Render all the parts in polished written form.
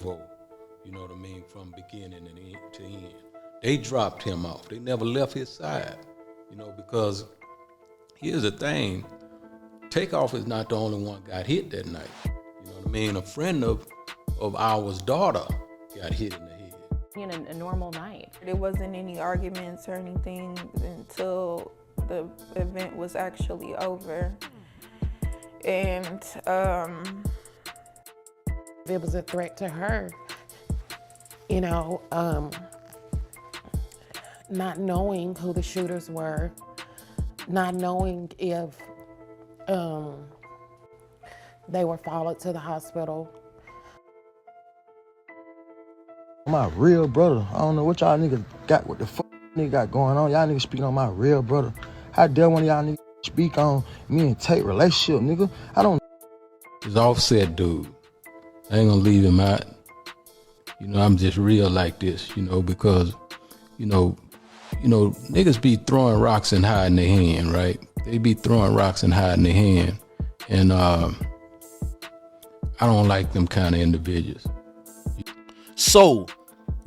Quavo, you know what I mean, from beginning to end. They dropped him off. They never left his side, you know, because here's the thing. Takeoff is not the only one got hit that night. You know what I mean? A friend of ours daughter got hit in the head. In a normal night. There wasn't any arguments or anything until the event was actually over. And it was a threat to her, you know, not knowing who the shooters were, not knowing if they were followed to the hospital. My real brother. I don't know what y'all niggas got, what the fuck nigga got going on. Y'all niggas speaking on my real brother. How dare one of y'all niggas speak on me and Tate relationship, nigga? I don't. This Offset dude, I ain't gonna leave him out. You know, I'm just real like this, you know, because, you know, niggas be throwing rocks and hiding their hand, right? They be throwing rocks and hiding their hand. And I don't like them kind of individuals. So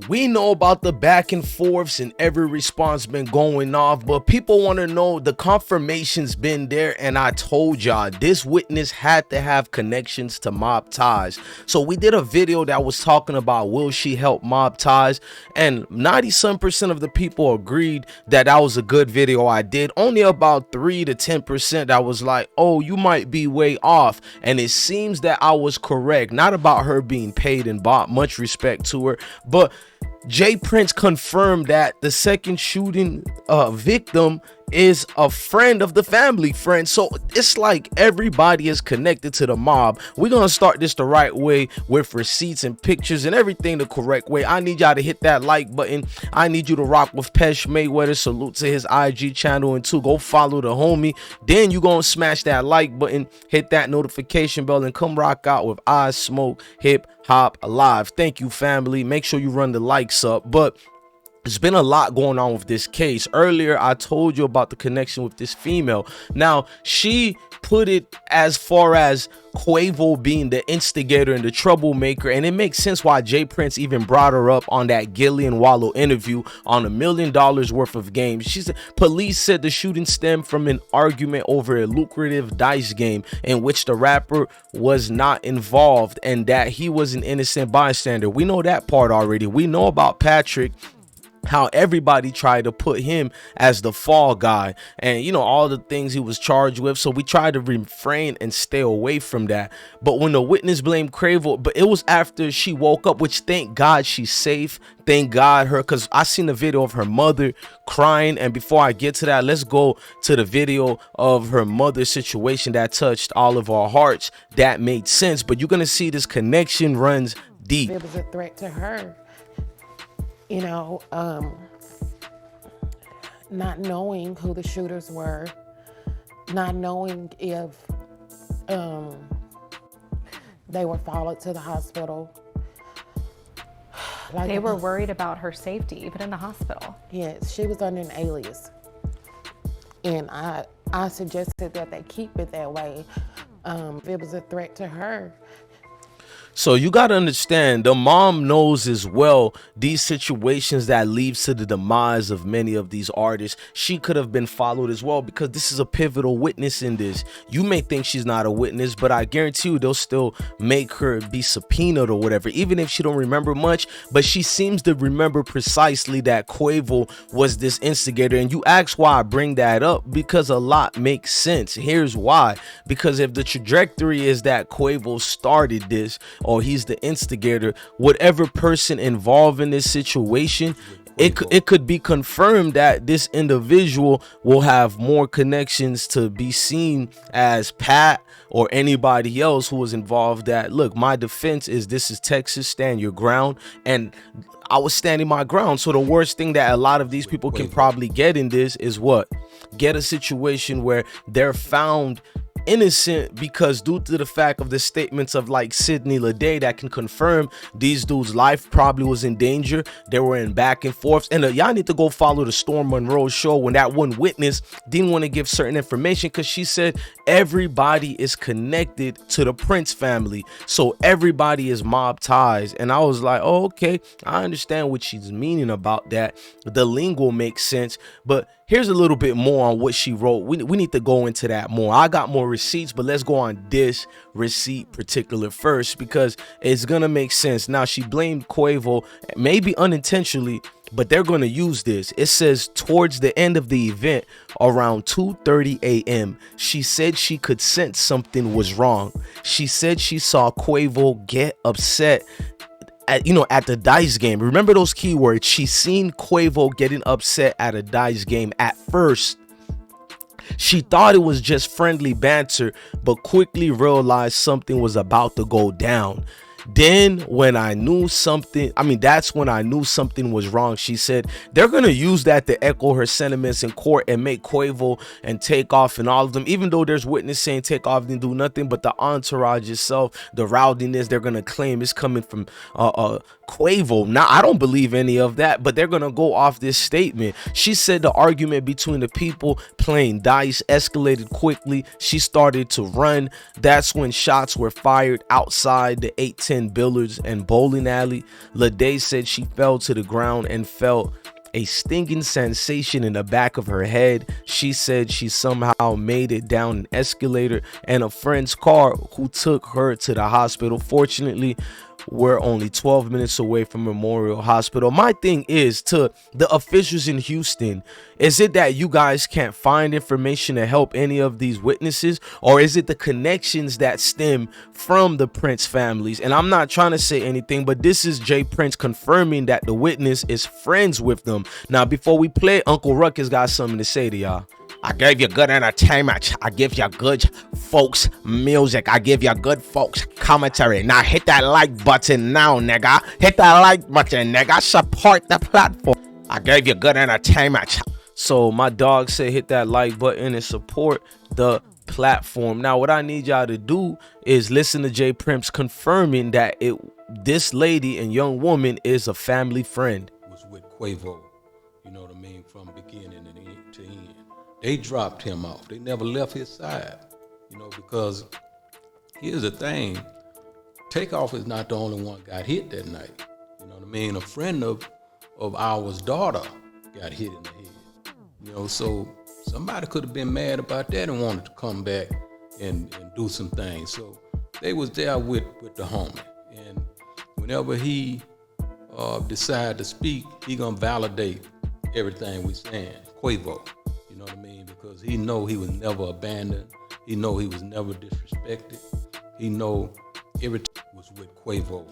we know about the back and forths and every response been going off, but people want to know the confirmation's been there. And I told y'all this witness had to have connections to mob ties. So we did a video that was talking about will she help mob ties, and 90% of the people agreed that that was a good video I did. Only about 3 to 10% that was like, oh, you might be way off. And it seems that I was correct. Not about her being paid and bought, much respect to her, but Jay Prince confirmed that the second shooting victim is a friend of the family friend. So it's like everybody is connected to the mob. We're gonna start this the right way with receipts and pictures and everything the correct way. I need y'all to hit that like button. I need you to rock with Pesh Mayweather. Salute to his IG channel, and to go follow the homie. Then you gonna smash that like button, hit that notification bell, and come rock out with IsmokeHiphop Live. Thank you, family. Make sure you run the likes up. But there's been a lot going on with this case. Earlier, I told you about the connection with this female. Now, she put it as far as Quavo being the instigator and the troublemaker, and it makes sense why Jay Prince even brought her up on that Gillian Wallow interview on $1 million worth of games. She said police said the shooting stemmed from an argument over a lucrative dice game in which the rapper was not involved and that he was an innocent bystander. We know that part already. We know about Patrick, how everybody tried to put him as the fall guy and, you know, all the things he was charged with. So we tried to refrain and stay away from that. But when the witness blamed Quavo, but it was after she woke up, which thank God she's safe. Thank God her, because I seen the video of her mother crying. And before I get to that, let's go to the video of her mother's situation that touched all of our hearts. That made sense. But you're going to see this connection runs deep. It was a threat to her. You know, not knowing who the shooters were, not knowing if they were followed to the hospital. Like they were worried about her safety, even in the hospital. Yes, she was under an alias. And I suggested that they keep it that way. It was a threat to her. So you got to understand, the mom knows as well these situations that leads to the demise of many of these artists. She could have been followed as well, because this is a pivotal witness in this. You may think she's not a witness, but I guarantee you they'll still make her be subpoenaed or whatever, even if she don't remember much. But she seems to remember precisely that Quavo was this instigator. And you ask why I bring that up, because a lot makes sense. Here's why. Because if the trajectory is that Quavo started this, or he's the instigator, whatever person involved in this situation, it could be confirmed that this individual will have more connections to be seen as Pat or anybody else who was involved. That, look, my defense is this is Texas, stand your ground, and I was standing my ground. So the worst thing that a lot of these people can probably get in this is what? Get a situation where they're found innocent because due to the fact of the statements of like Sidney Lede that can confirm these dudes' life probably was in danger. They were in back and forths. And y'all need to go follow the Storm Monroe show when that one witness didn't want to give certain information because she said everybody is connected to the Prince family. So everybody is mob ties. And I was like, oh, okay, I understand what she's meaning about that. The lingo makes sense. But here's a little bit more on what she wrote. We need to go into that more. I got more receipts, but let's go on this receipt particular first because it's gonna make sense. Now, she blamed Quavo, maybe unintentionally, but they're gonna use this. It says towards the end of the event around 2:30 a.m. she said she could sense something was wrong. She said she saw Quavo get upset at the dice game. Remember those keywords. She seen Quavo getting upset at a dice game. At first she thought it was just friendly banter, but quickly realized something was about to go down. Then when I knew something, that's when I knew something was wrong. She said they're going to use that to echo her sentiments in court and make Quavo and Takeoff and all of them, even though there's witness saying Takeoff didn't do nothing, but the entourage itself, the rowdiness they're going to claim is coming from Quavo. Now, I don't believe any of that, but they're going to go off this statement. She said the argument between the people playing dice escalated quickly. She started to run. That's when shots were fired outside the 810 Billiards and bowling alley. Lede said she fell to the ground and felt a stinging sensation in the back of her head. She said she somehow made it down an escalator and a friend's car who took her to the hospital. Fortunately, we're only 12 minutes away from Memorial Hospital. My thing is to the officials in Houston, is it that you guys can't find information to help any of these witnesses, or is it the connections that stem from the Prince families? And I'm not trying to say anything, but this is Jay Prince confirming that the witness is friends with them. Now, before we play, Uncle Ruckus got something to say to y'all. I gave you good entertainment. I give you good folks music. I give you good folks commentary. Now hit that like button now, nigga. Hit that like button, nigga. Support the platform. I gave you good entertainment. So my dog said hit that like button and support the platform. Now what I need y'all to do is listen to Jay Prince confirming that this lady and young woman is a family friend. Was with Quavo, from beginning to end. They dropped him off. They never left his side, because here's the thing. Takeoff is not the only one got hit that night. A friend of ours daughter got hit in the head. So somebody could have been mad about that and wanted to come back and do some things. So they was there with the homie. And whenever he decide to speak, he gonna validate everything we saying. Quavo. Because he know he was never abandoned. He know he was never disrespected. He know everything was with Quavo.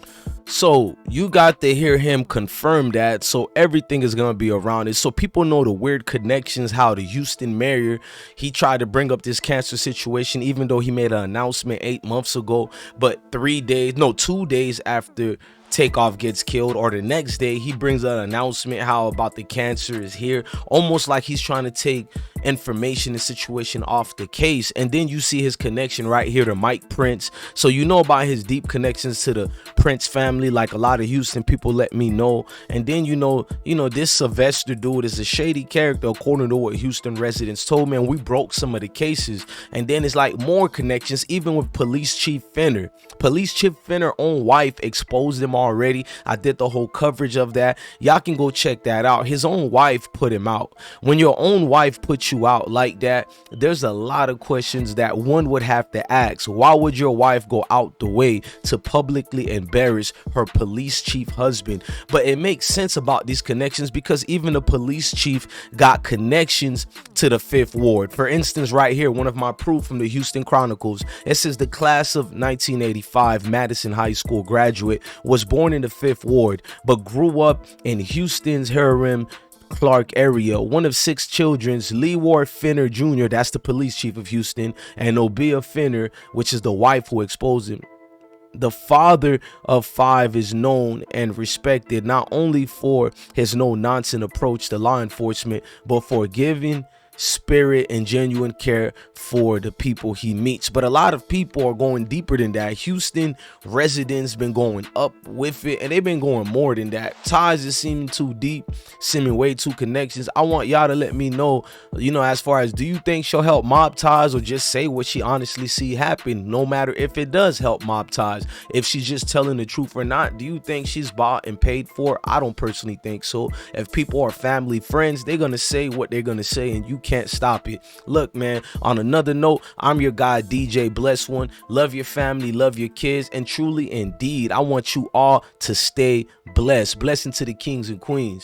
So you got to hear him confirm that. So everything is going to be around it. So people know the weird connections, how the Houston mayor, he tried to bring up this cancer situation, even though he made an announcement 8 months ago. But 2 days after Takeoff gets killed, or the next day, he brings an announcement how about the cancer is here, almost like he's trying to take information and situation off the case. And then you see his connection right here to Mike Prince. So about his deep connections to the Prince family, like a lot of Houston people let me know. And then this Sylvester dude is a shady character according to what Houston residents told me, and we broke some of the cases. And then it's like more connections even with Police Chief Fenner. Police Chief Fenner's own wife exposed him already. I did the whole coverage of that. Y'all can go check that out. His own wife put him out. When your own wife puts you out like that, there's a lot of questions that one would have to ask. Why would your wife go out the way to publicly embarrass her police chief husband? But it makes sense about these connections because even the police chief got connections to the 5th Ward. For instance, right here, one of my proof from the Houston Chronicles, it says the class of 1985 Madison High School graduate was born in the 5th Ward, but grew up in Houston's Hiram Clark area. One of 6 children, Leeward Fenner Jr., that's the police chief of Houston, and Obia Fenner, which is the wife who exposed him. The father of 5 is known and respected not only for his no-nonsense approach to law enforcement, but for giving spirit and genuine care for the people he meets. But a lot of people are going deeper than that. Houston residents been going up with it, and they've been going more than that. Ties is seeming too deep, seeming way too connections. I want y'all to let me know, as far as, do you think she'll help mob ties, or just say what she honestly see happen, no matter if it does help mob ties, if she's just telling the truth or not? Do you think she's bought and paid for? I don't personally think so. If people are family, friends, they're gonna say what they're gonna say, and you can't stop it. Look, man, on another note, I'm your guy, DJ Bless One. Love your family, love your kids, and truly indeed, I want you all to stay blessed. Blessing to the kings and queens.